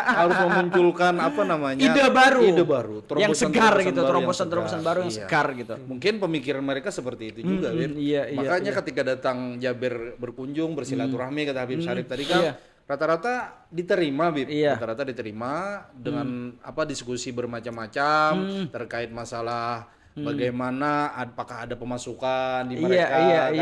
Harus memunculkan apa namanya? Ide baru. Yang segar gitu, terobosan-terobosan baru yang segar gitu. Mungkin pemikiran mereka seperti itu juga, Beb. Makanya ketika datang Jaber berkunjung, bersilaturahmi kata Habib Syarif tadi kan rata-rata diterima, Bib. Rata-rata diterima dengan diskusi bermacam-macam terkait masalah bagaimana apakah ada pemasukan di mereka.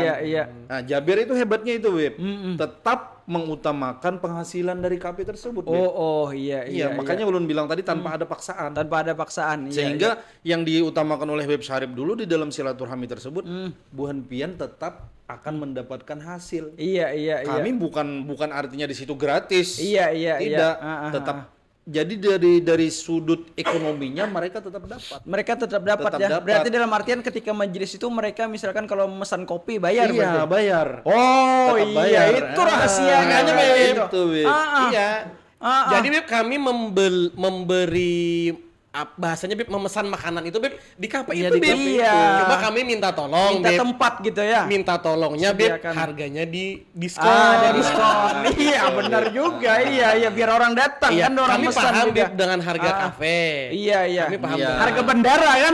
Nah, Jaber itu hebatnya itu, Bib. Tetap mengutamakan penghasilan dari KP tersebut, Bib. Iya, makanya Ulun bilang tadi tanpa ada paksaan. Sehingga yang diutamakan oleh Habib Syarif dulu di dalam silaturahmi tersebut, Buhan Pian tetap akan mendapatkan hasil. Kami bukan artinya di situ gratis. Tidak. Tetap. Jadi dari sudut ekonominya mereka tetap dapat. Berarti dalam artian ketika majelis itu mereka misalkan kalau memesan kopi bayar. Iya, bayar. Oh tetap bayar. Itu rahasianya, Beb. Itu, Beb. Iya. Jadi, Beb, kami memberi bahasanya, Beb, memesan makanan itu, Beb, di KP itu, Beb. Cuma kami minta tolong, minta Beb. tempat gitu ya. Minta tolongnya, Beb, harganya di diskon. Ada diskon. Iya, benar juga. Iya, biar orang datang kan orang kami pesan paham, juga. Beb, dengan harga kafe. Iya. Kami paham. Harga bandara kan?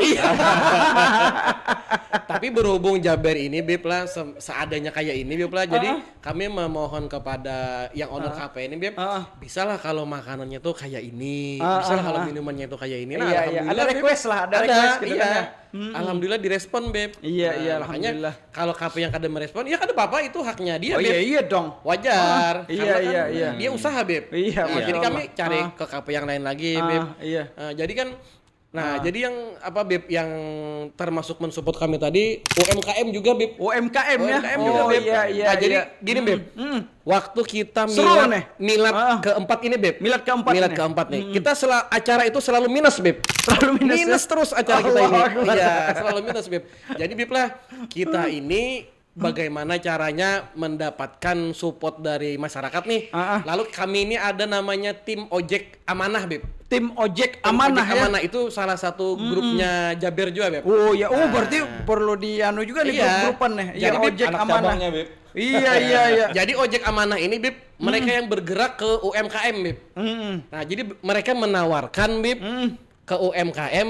Tapi berhubung Jaber ini, Beb, lah seadanya kayak ini, Beb, lah. Jadi kami memohon kepada yang owner kafe ini, Beb, bisalah kalau makanannya tuh kayak ini, bisalah kalau minumannya tuh kayak ini. Nah, ada request lah, ada request gitu kan. Alhamdulillah direspon, Beb. Iya, alhamdulillah. Kalau KP yang kada merespon, ya kada apa-apa, itu haknya dia, Beb. Iya dong. Wajar. Iya. Dia usaha, Beb. Iya. Jadi kami cari ke KP yang lain lagi, Beb. Jadi kan jadi yang Beb, yang termasuk mensupport kami tadi UMKM juga, Beb. UMKM juga, Beb. Iya. Nah, jadi gini, Beb. Waktu kita milad keempat ini, Beb. Milad keempat nih. Kita acara itu selalu minus, Beb. Minus terus acara kita ini. Iya, selalu minus, Beb. Jadi, Beb, lah kita ini bagaimana caranya mendapatkan support dari masyarakat nih. Lalu kami ini ada namanya tim ojek amanah, Beb. Tim ojek amanah ya? Amanah itu salah satu grupnya Jaber juga, Beb. Oh ya, berarti perlu dianu juga nih grup-grupan nih. Jadi, ojek amanah. Beb. Iya. Jadi ojek amanah ini, Beb, mereka yang bergerak ke UMKM, Beb. Nah, jadi mereka menawarkan, Beb, ke UMKM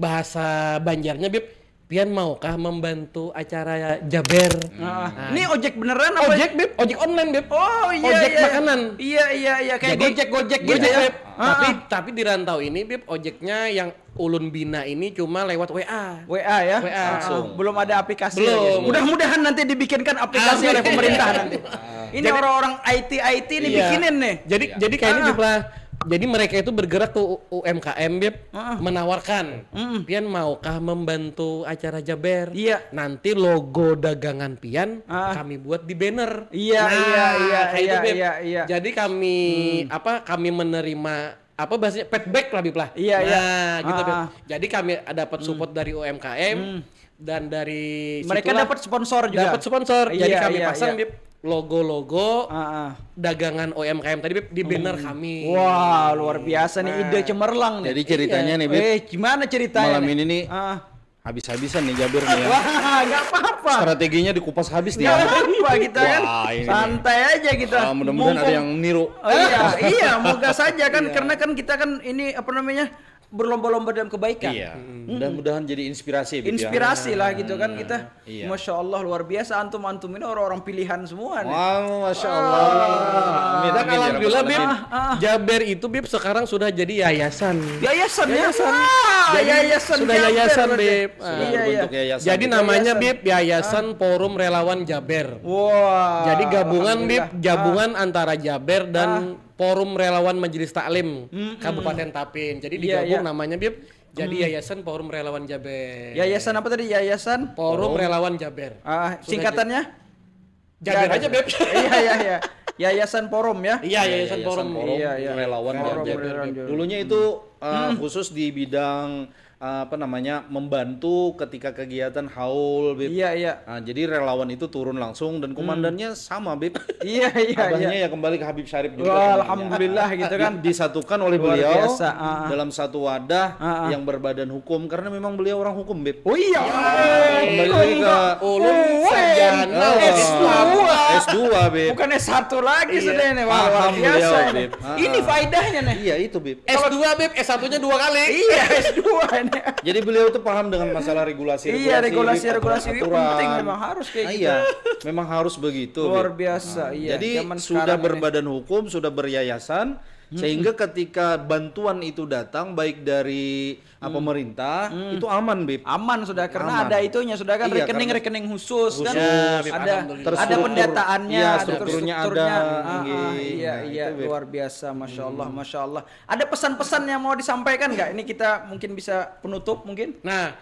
bahasa Banjarnya, Beb, Pian maukah membantu acara Jaber? Ini ojek beneran apa? Ojek, Beb, ojek online, Beb. Oh iya. Ojek makanan. Iya, kayak Gojek gitu ya. Beb. Tapi di rantau ini, Beb, ojeknya yang Ulun bina ini cuma lewat WA. WA ya? Langsung. Belum ada aplikasi. Belum. Mudah-mudahan nanti dibikinkan aplikasi oleh pemerintah nanti. Ini orang-orang IT ini bikinin nih. Jadi kayak ini, Beb, lah. Jadi mereka itu bergerak ke UMKM, Beb, menawarkan, Pian maukah membantu acara Jaber? Iya. Nanti logo dagangan Pian kami buat di banner. Iya. Jadi kami kami menerima apa bahasanya feedback lah Bib lah. Iya, gitu Bib. Jadi kami dapat support dari UMKM dan dari mereka dapat sponsor juga. Dapat sponsor. Jadi kami pasang Bib logo-logo dagangan UMKM tadi Bib di banner kami. Wah, luar biasa nih ide cemerlang nih. Jadi ceritanya nih Bib. Gimana ceritanya? Malam ini nih habis-habisan nih Jabir nih ya. Wah, nggak apa-apa. Strateginya dikupas habis nih. Nggak apa kita kan. Santai aja kita. Mudah-mudahan ada yang niru. Iya, moga saja kan karena kan kita kan ini apa namanya? Berlomba-lomba dalam kebaikan. Iya. Mudah-mudahan jadi inspirasi. Inspirasi lah gitu kan kita. Iya. Masya Allah luar biasa antum ini orang-orang pilihan semua nih. Wow, Masya Allah. Dan alhamdulillah Bib, Jaber itu Bib sekarang sudah jadi yayasan. Yayasan. Yayasan. Sudah yayasan Bib. Iya. Jadi namanya Bib Yayasan Forum Relawan Jaber. Wah. Jadi gabungan Bib, gabungan antara Jaber dan Forum Relawan Majelis Taklim Kabupaten Tapin. Jadi digabung namanya Bib jadi Yayasan Forum Relawan Jaber. Yayasan apa tadi? Yayasan Forum Relawan Jaber. Singkatannya? Jaber aja Bib. Iya. Yayasan Forum ya? Iya, Yayasan Forum. Iya. Relawan Jaber. Dulunya itu khusus di bidang membantu ketika kegiatan haul Bib. Iya. Nah, jadi relawan itu turun langsung dan komandannya sama Bib. Iya. Abahnya ya kembali ke Habib Syarif juga. Wah, alhamdulillah gitu kan. Disatukan oleh beliau dalam satu wadah yang berbadan hukum karena memang beliau orang hukum Bib. Oh iya. Kembali lagi ke ulun sarjana S2 Bib. Bukan S1 lagi sebenarnya. Wah, biasa Bib. Ini faedahnya nih. Iya itu Bib. S2 Bib, S1-nya 2 kali. Iya, S2 ini. Jadi beliau tuh paham dengan masalah regulasi. Iya, regulasi penting memang harus kayak gitu. Iya, memang harus begitu. Luar biasa. Iya. Jadi sudah berbadan hukum, sudah beryayasan, sehingga ketika bantuan itu datang baik dari pemerintah itu aman Bib. Aman sudah karena ada itunya sudah kan rekening khusus kan. Ada pendataannya, ada strukturnya ada. Iya, luar biasa, masya Allah. Ada pesan-pesan yang mau disampaikan nggak? Ini kita mungkin bisa penutup mungkin. Nah,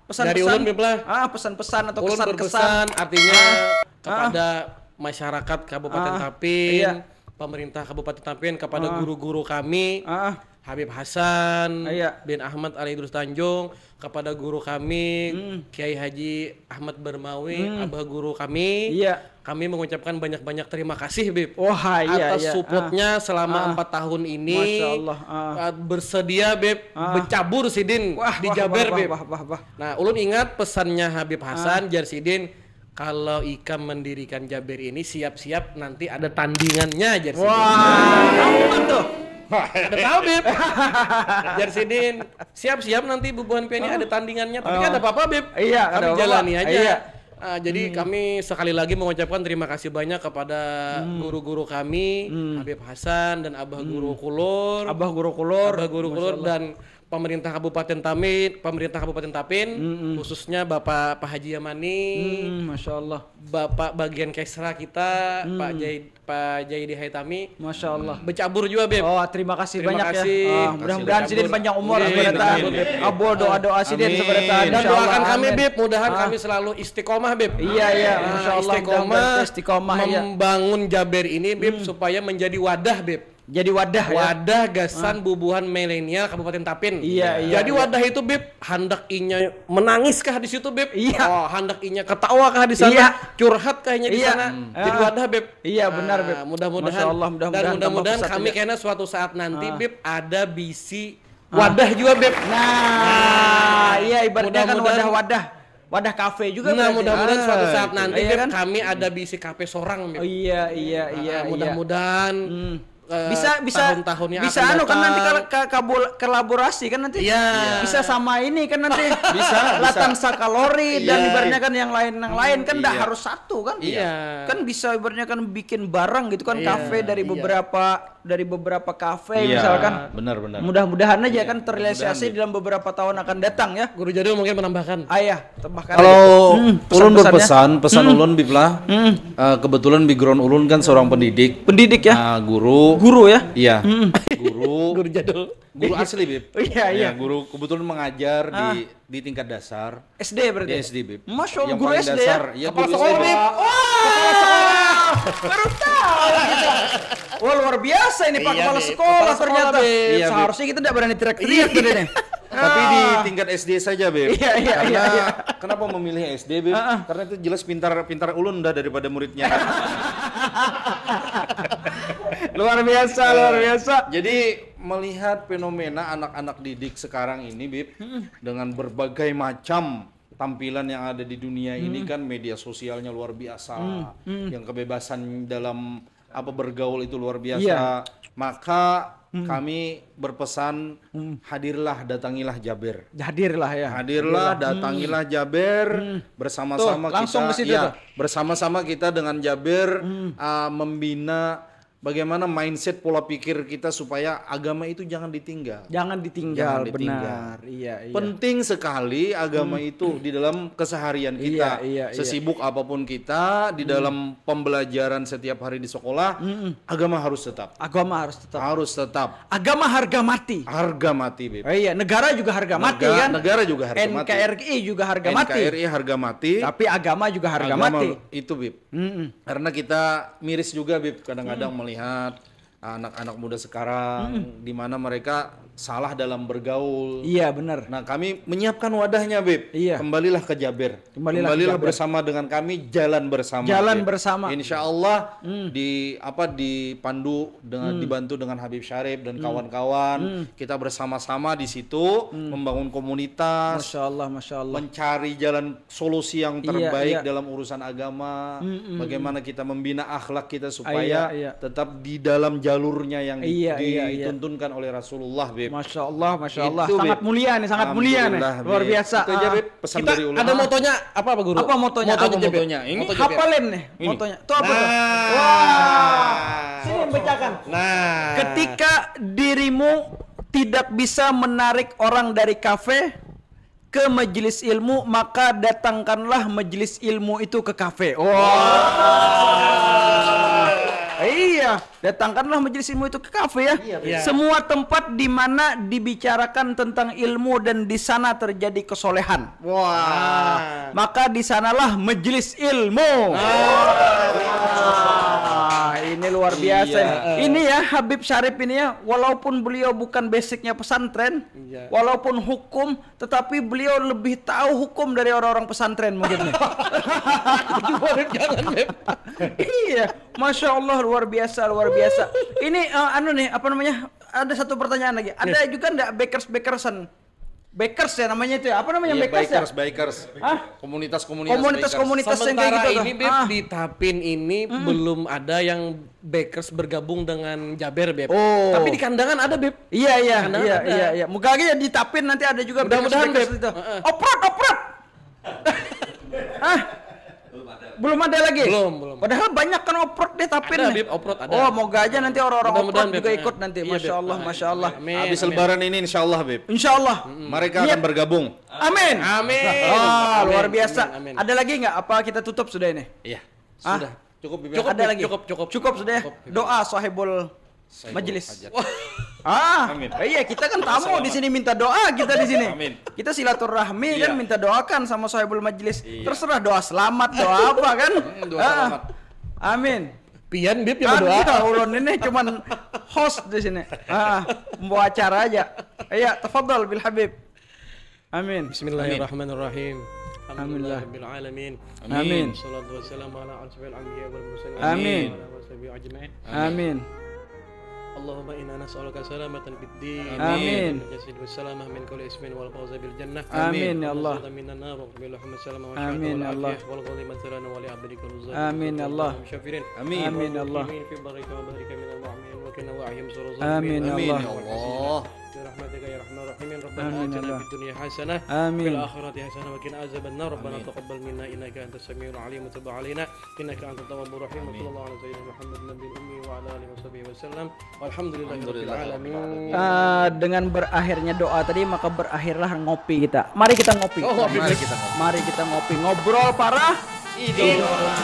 pesan-pesan dari ulun Bib lah. Pesan-pesan atau ulun kesan-kesan artinya kepada masyarakat Kabupaten Tapin, pemerintah Kabupaten Tapin, kepada guru-guru kami, Habib Hasan bin Ahmad Ali Idrus Tanjung, kepada guru kami Kiai Haji Ahmad Bermawi, abah guru kami. Kami mengucapkan banyak-banyak terima kasih Bib atas supportnya selama 4 tahun ini. Masya Allah. Bersedia Bib bercabur Sidin di Jaber Bib. Nah, ulun ingat pesannya Habib Hasan Jar Sidin, kalau Ika mendirikan Jaber ini siap-siap nanti ada tandingannya Jar Sidin. Wah, tuh. Ada tahu Bib. Jar Sidin siap-siap nanti Bubuhan P ini ada tandingannya, tapi kan ada apa-apa Bib. Iya, kami jalani aja. Jadi kami sekali lagi mengucapkan terima kasih banyak kepada guru-guru kami, Habib Hasan dan Abah Guru Kulur, dan pemerintah Kabupaten Tapin, khususnya Bapak Pak Haji Yamani, Masya Allah, Bapak bagian Kesra kita, Pak Jaidi Haitami, Masya Allah, bercabur juga Beb. Oh, terima kasih banyak ya. Mudah-mudahan Sidin panjang umur sebentar. Abul doa Sidin sebentar. Dan doakan kami Beb, mudahan kami selalu istiqomah Beb. Iya, Masya Allah, istiqomah membangun Jaber ini Beb supaya menjadi wadah Beb. Jadi wadah gasan bubuhan milenial Kabupaten Tapin. Iya. Jadi wadah itu Beb, hendak inya menangiskah di situ Beb? Iya. Oh, hendak inya ketawakah di sana? Iya. Curhat kayaknya di sana. Jadi wadah Beb. Iya, benar Beb. Mudah-mudahan kami kayaknya suatu saat nanti Beb ada bisi wadah juga Beb. Nah, iya ibaratnya kan wadah kafe juga. Nah, mudah-mudahan suatu saat nanti Beb kami ada bisi kafe sorang Beb. Iya. Mudah-mudahan bisa kan nanti kolaborasi kan nanti bisa sama ini kan nanti bisa Latansa Kalori dan ibaratnya kan yang lain kan enggak harus satu kan kan bisa ibaratnya kan bikin barang gitu kan kafe dari beberapa kafe misalkan benar mudah-mudahan aja kan terrealisasi dalam beberapa tahun akan datang ya. Guru Jadul mungkin menambahkan tambahkan kalau ulun pesan ulun Biblah kebetulan background ulun kan seorang pendidik ya, guru ya? Iya. Guru Jadul. Guru asli Bib. Iya. Guru kebetulan mengajar di tingkat dasar. SD berarti. Di SD Bib. Masya Allah, guru SD dasar, ya. Kepala sekolah Bib. Kepala sekolah. Baru tahu kita. Wah, luar biasa ini Pak Kepala Sekolah ternyata. Iya, seharusnya kita tidak berani teriak-teriak tadi nih. Tapi di tingkat SD saja, Beb. Iya. Kenapa memilih SD, Beb? Karena itu jelas pintar ulun dah daripada muridnya. Luar biasa. Jadi melihat fenomena anak-anak didik sekarang ini, Beb, dengan berbagai macam tampilan yang ada di dunia ini kan media sosialnya luar biasa, yang kebebasan dalam bergaul itu luar biasa. Maka kami berpesan hadirlah, datangilah Jaber. Hadirlah, datangilah Jaber bersama-sama kita. Bersama-sama kita dengan Jaber membina bagaimana mindset pola pikir kita supaya agama itu jangan ditinggal. Benar. Iya. Penting sekali agama itu di dalam keseharian kita. Sesibuk apapun kita di dalam pembelajaran setiap hari di sekolah, agama harus tetap. Agama harga mati. Beb. Iya, negara juga harga mati kan? Negara juga harga mati. NKRI juga harga mati. NKRI harga mati. Tapi agama juga harga mati. Itu, Beb. Karena kita miris juga, Beb, kadang-kadang melihat anak-anak muda sekarang di mana mereka salah dalam bergaul. Iya, benar. Nah, kami menyiapkan wadahnya, Beb. Iya. Kembalilah ke Jaber. Kembalilah bersama dengan kami, jalan bersama. Insya Allah dipandu dengan dibantu dengan Habib Syarif dan kawan-kawan. Kita bersama-sama di situ membangun komunitas. Masya Allah. Mencari jalan solusi yang terbaik dalam urusan agama. Bagaimana kita membina akhlak kita supaya tetap di dalam jalurnya yang dituntunkan oleh Rasulullah, Beb. Masya Allah. Sangat mulia nih, luar biasa. Itu aja, Beb, pesan dari ulama. Ada motonya apa Guru? Apa motonya? Ini hafalin nih motonya. Itu apa? Wah. Sini bacakan. Ketika dirimu tidak bisa menarik orang dari kafe ke majelis ilmu, maka datangkanlah majelis ilmu itu ke kafe. Iya, datangkanlah majelis ilmu itu ke kafe ya. Semua tempat di mana dibicarakan tentang ilmu dan di sana terjadi kesolehan. Maka di sanalah majelis ilmu. Ini luar biasa. Ini ya Habib Syarif ini ya, walaupun beliau bukan basicnya pesantren, walaupun hukum, tetapi beliau lebih tahu hukum dari orang-orang pesantren mungkin. Iya, Masya Allah, luar biasa. Ini ada satu pertanyaan lagi. Ada juga enggak bakersan? Bakers ya namanya itu ya? Apa namanya Bakers? Komunitas yang kayak gitu. Ini Beb, di Tapin ini belum ada yang Bakers bergabung dengan Jaber, Beb. Tapi di Kandangan ada, Beb. Iya. Moga aja di Tapin nanti ada juga mudah-mudahan, Beb. Itu. Oprot. Belum ada lagi? Belum. Padahal banyak kan oprot deh Tapin. Ada, Beb, oprot ada. Moga aja nanti orang-orang oprot juga ikut nanti. Masya Allah. Habis lebaran ini insya Allah, Beb. Insya Allah. Mereka akan bergabung. Amin. Luar biasa. Amin. Ada lagi nggak? Apa kita tutup sudah ini? Iya. Sudah. Cukup, Beb. Ada lagi? Cukup sudah ya? Doa sahibul majelis. Amin. Iya, kita kan tamu di sini minta doa kita di sini. Amin. Kita silaturahmi kan minta doakan sama sahibul majelis. Terserah doa selamat, doa apa kan? Doa selamat. Amin. Pian Bib yang berdoa. Ulun ini cuman host di sini. Membawa acara aja. Iya, tafadhal bil Habib. Amin. Bismillahirrahmanirrahim. Alhamdulillahirabbil alamin. Amin. Wassalatu wassalamu ala asyrofil anbiya'i wal mursalin. Amin. Amin. Allahumma inna nas'aluka salamatan fid din. Amin. Jasid wassalamah min kulli ismin wal fawza bil jannah. Amin ya Allah. Minan nar wa bil rahmat salamah wa Amin ya Allah. wal ghalimat salana wa li abdika ruzaq. Amin ya Allah. Amin. Amin ya Allah. Fi barika wa barika min al-mu'min wa kana wa'ihim suruzaq. Amin ya Allah. برحمتك يا رحمن الرحيم ربنا آمين آتنا الله. في الدنيا حسنة آمين. وفي الآخرة حسنة وقنا عذاب النار ربنا تقبل منا إنك أنت السميع العليم وتب علينا إنك أنت التواب الرحيم وصلى الله على سيدنا محمد النبي الأمي وعلى آله وصحبه وسلم والحمد لله رب العالمين. Dengan berakhirnya doa tadi maka berakhirlah ngopi kita. Mari kita ngopi. Mari kita ngopi. Ngobrol para idola.